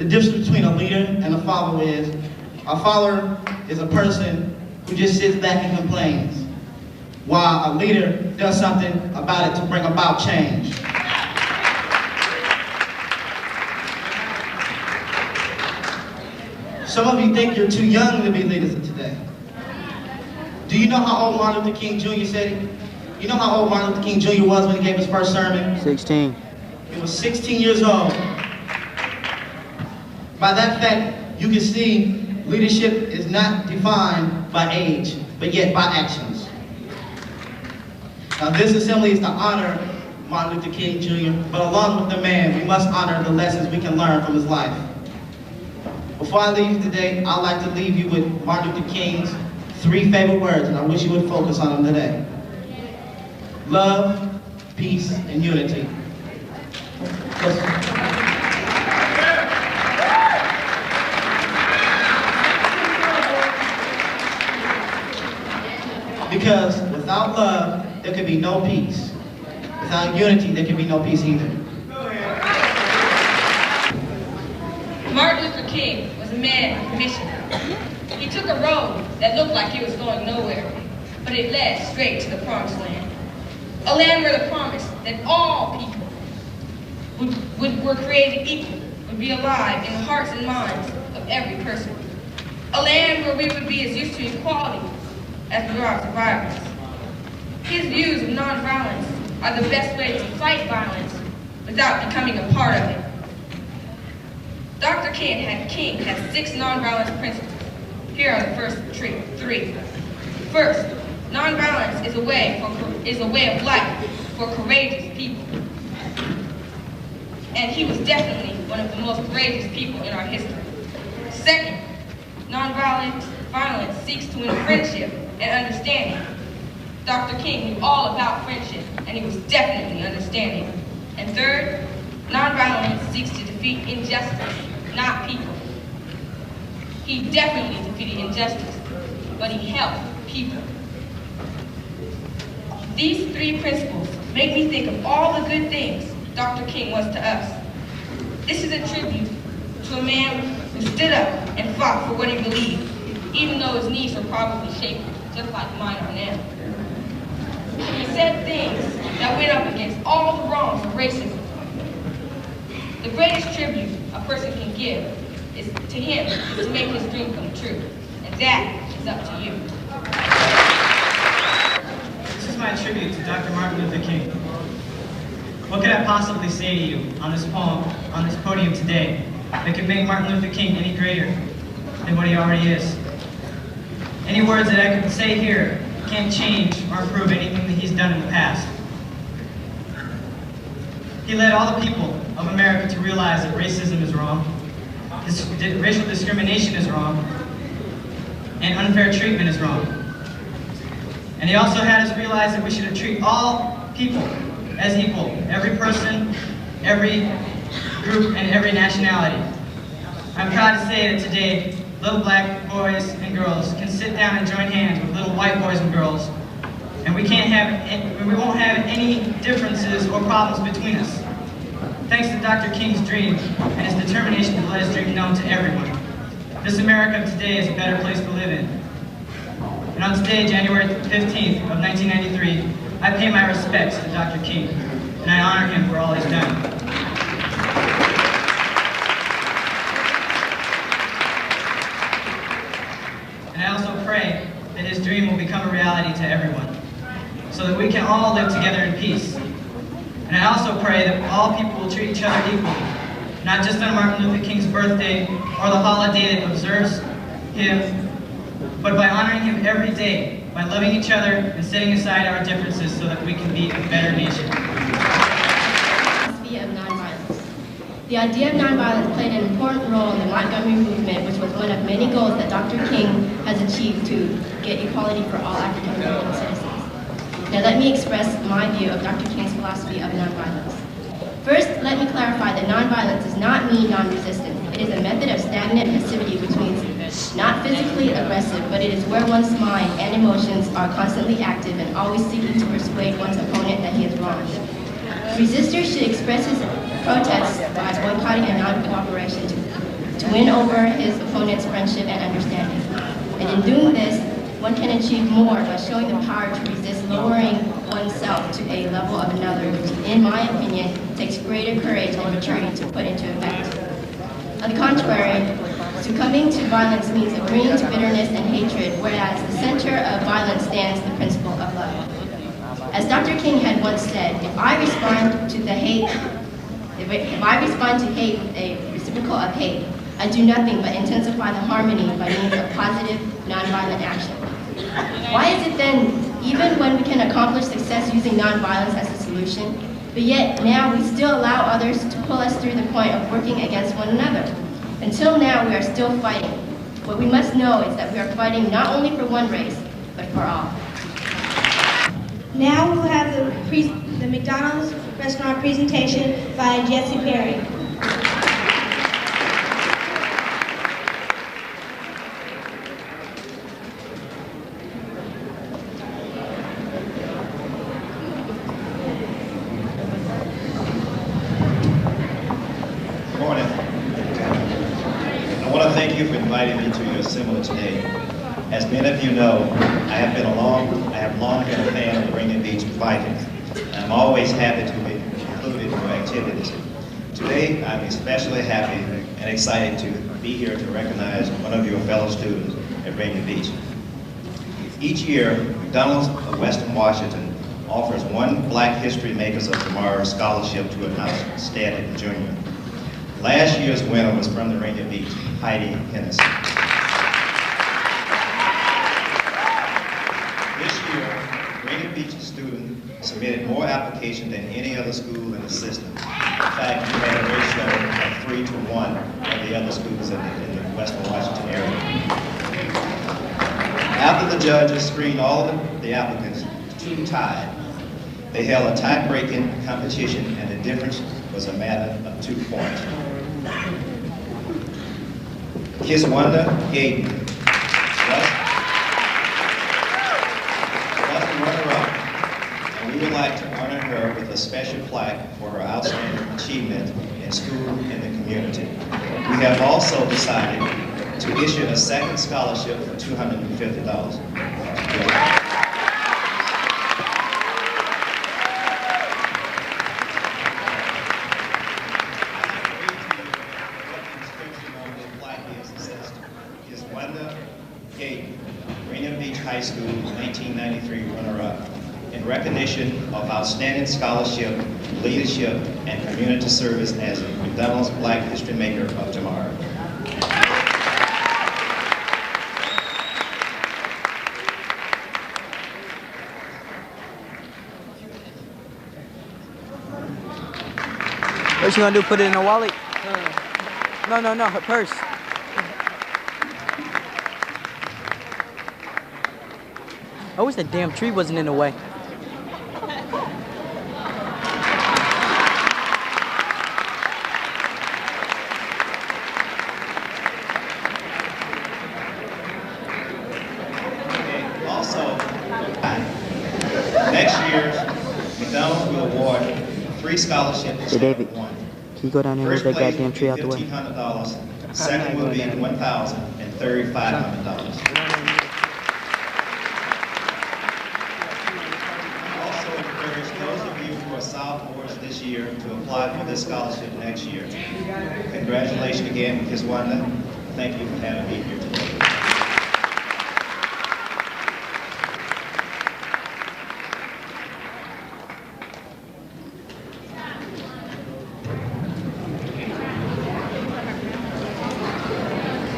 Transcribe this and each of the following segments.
The difference between a leader and a follower is, a follower is a person who just sits back and complains, while a leader does something about it to bring about change. Some of you think you're too young to be leaders of today. Do you know how old Martin Luther King Jr. said it? You know how old Martin Luther King Jr. was when he gave his first sermon? 16. He was 16 years old. By that fact, you can see leadership is not defined by age, but yet by actions. Now, this assembly is to honor Martin Luther King Jr., but along with the man, we must honor the lessons we can learn from his life. Before I leave you today, I'd like to leave you with Martin Luther King's 3 favorite words, and I wish you would focus on them today. Love, peace, and unity. Because without love, there can be no peace. Without unity, there can be no peace either. Martin Luther King was a man with mission. He took a road that looked like it was going nowhere, but it led straight to the promised land. A land where the promise that all people were created equal would be alive in the hearts and minds of every person. A land where we would be as used to equality as we are to violence. His views of nonviolence are the best way to fight violence without becoming a part of it. Dr. King had 6 nonviolence principles. Here are the first 3. First, nonviolence is a way of life for courageous people. And he was definitely one of the most courageous people in our history. Second, nonviolence seeks to win friendship and understanding. Dr. King knew all about friendship, and he was definitely understanding. And third, nonviolence seeks to defeat injustice, not people. He definitely defeated injustice, but he helped people. These 3 principles make me think of all the good things Dr. King was to us. This is a tribute to a man who stood up and fought for what he believed, even though his knees were probably shaking, just like mine are now. He said things that went up against all the wrongs of racism. The greatest tribute a person can give to him is to make his dream come true, and that is up to you. This is my tribute to Dr. Martin Luther King. What could I possibly say to you on this podium today that could make Martin Luther King any greater than what he already is? Any words that I could say here can't change or improve anything that he's done in the past. He led all the people of America to realize that racism is wrong, racial discrimination is wrong, and unfair treatment is wrong. And he also had us realize that we should treat all people as equal, every person, every group, and every nationality. I'm proud to say that today, little black boys and girls can sit down and join hands with little white boys and girls, and we won't have any differences or problems between us. Thanks to Dr. King's dream and his determination to let his dream known to everyone. This America of today is a better place to live in. And on today, January 15th of 1993, I pay my respects to Dr. King, and I honor him for all he's done. And I also pray that his dream will become a reality to everyone, so that we can all live together in peace. And I also pray that all people will treat each other equally, not just on Martin Luther King's birthday or the holiday that observes him, but by honoring him every day, by loving each other and setting aside our differences so that we can be a better nation. Philosophy of nonviolence. The idea of nonviolence played an important role in the Montgomery movement, which was one of many goals that Dr. King has achieved to get equality for all African American citizens. Now let me express my view of Dr. King's philosophy of nonviolence. First, let me clarify that nonviolence does not mean non-resistance. It is a method of stagnant passivity, which means not physically aggressive, but it is where one's mind and emotions are constantly active and always seeking to persuade one's opponent that he is wrong. Resistors should express his protests by boycotting and non-cooperation win over his opponent's friendship and understanding. And in doing this, one can achieve more by showing the power to resist lowering oneself to a level of another, which, in my opinion, takes greater courage and maturity to put into effect. On the contrary, succumbing to violence means agreeing to bitterness and hatred, whereas the center of violence stands the principle of love. As Dr. King had once said, if I respond to hate with a reciprocal of hate, I do nothing but intensify the harmony by means of positive, nonviolent action. Why is it then, even when we can accomplish success using nonviolence as a solution, but yet now we still allow others to pull us through the point of working against one another? Until now, we are still fighting. What we must know is that we are fighting not only for one race, but for all. Now we will have the McDonald's restaurant presentation by Jesse Perry. Thank you for inviting me to your assembly today. As many of you know, I have long been a fan of the Rainier Beach Vikings, and I'm always happy to be included in your activities. Today, I'm especially happy and excited to be here to recognize one of your fellow students at Rainier Beach. Each year, McDonald's of Western Washington offers one Black History Makers of Tomorrow scholarship to an outstanding junior. Last year's winner was from the Rainier Beach, Heidi Hennessy. This year, Rainier Beach students submitted more applications than any other school in the system. In fact, we had a ratio of 3 to 1 of the other schools in the Western Washington area. After the judges screened all of the applicants, 2 tied. They held a tie-breaking competition, and the difference was a matter of 2 points. Kiswanda Gayden was the runner-up, and we would like to honor her with a special plaque for her outstanding achievement in school and the community. We have also decided to issue a second scholarship for $250. Rainier Beach High School 1993 runner-up, in recognition of outstanding scholarship, leadership, and community service as McDonald's Black History Maker of Tomorrow. What you gonna do, put it in a wallet? No, her purse. I wish that damn tree wasn't in the way. Okay, also, next year, McDonald's will award 3 scholarships. Hey, David, can you go down there and move that goddamn tree out the way? $1,500. Second will be $1,000, and third $500. Those of you who are sophomores this year to apply for this scholarship next year. Congratulations again, Ms. Wanda. Thank you for having me here today.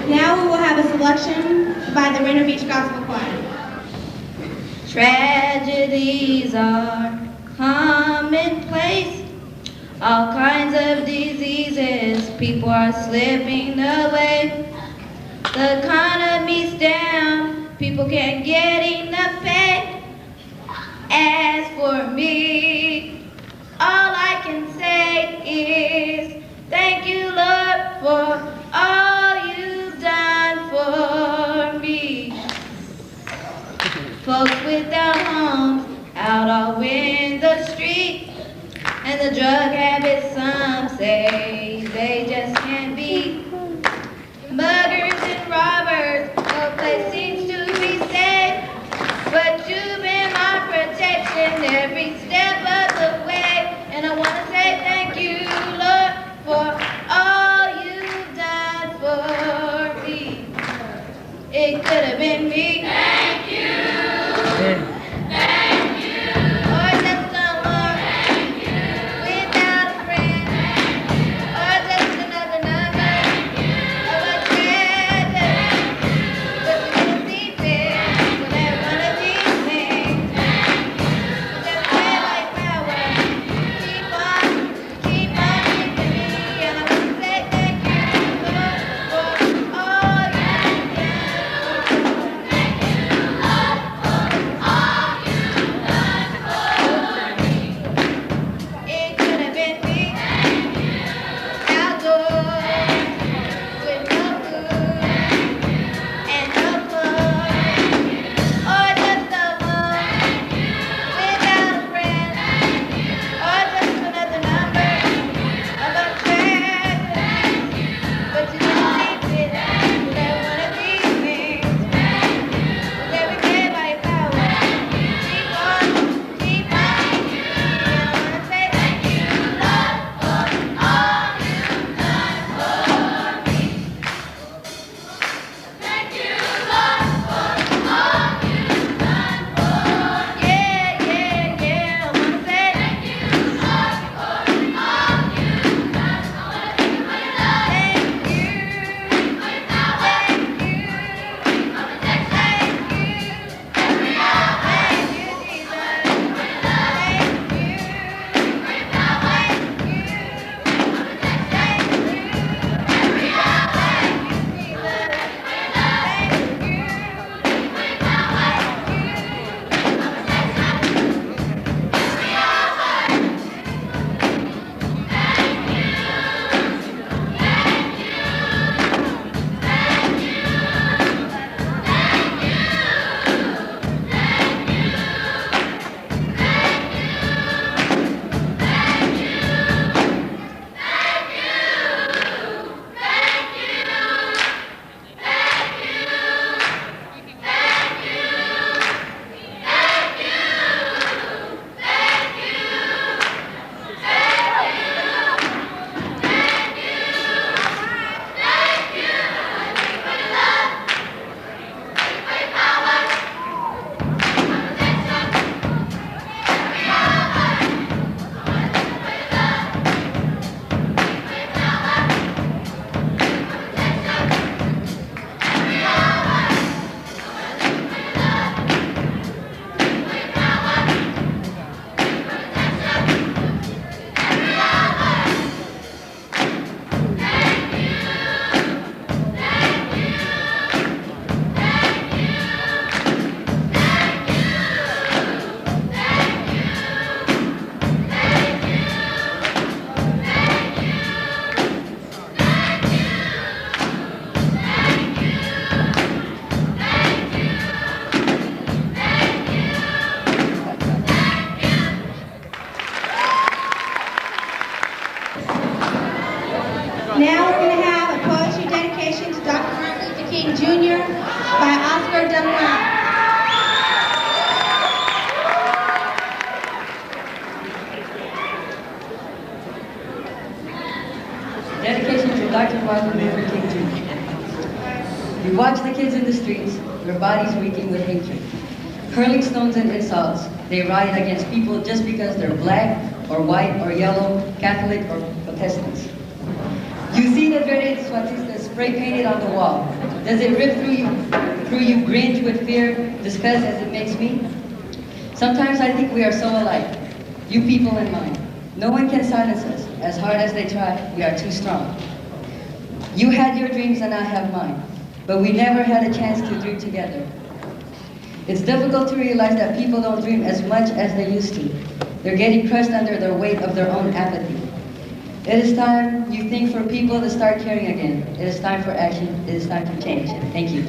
Now we will have a selection by the Rainier Beach Gospel Choir. Tragedies are commonplace. All kinds of diseases, people are slipping away. The economy's down, people can't get enough pay. As for me, all I can say is thank you, Lord, for all you've done for me. Folks without homes out all in the street, and the drug habits some say they just can't be. King Jr. by Oscar Dunlap. Dedication to Dr. Martin Luther King Jr. You watch the kids in the streets, their bodies reeking with hatred. Hurling stones and insults, they riot against people just because they're black or white or yellow, Catholic or Protestants. You see the dreaded swastika spray painted on the wall. Does it rip through you cringe with fear, disgust as it makes me? Sometimes I think we are so alike, you people and mine. No one can silence us. As hard as they try, we are too strong. You had your dreams and I have mine, but we never had a chance to dream together. It's difficult to realize that people don't dream as much as they used to. They're getting crushed under the weight of their own apathy. It is time, you think, for people to start caring again. It is time for action. It is time to change. Thank you.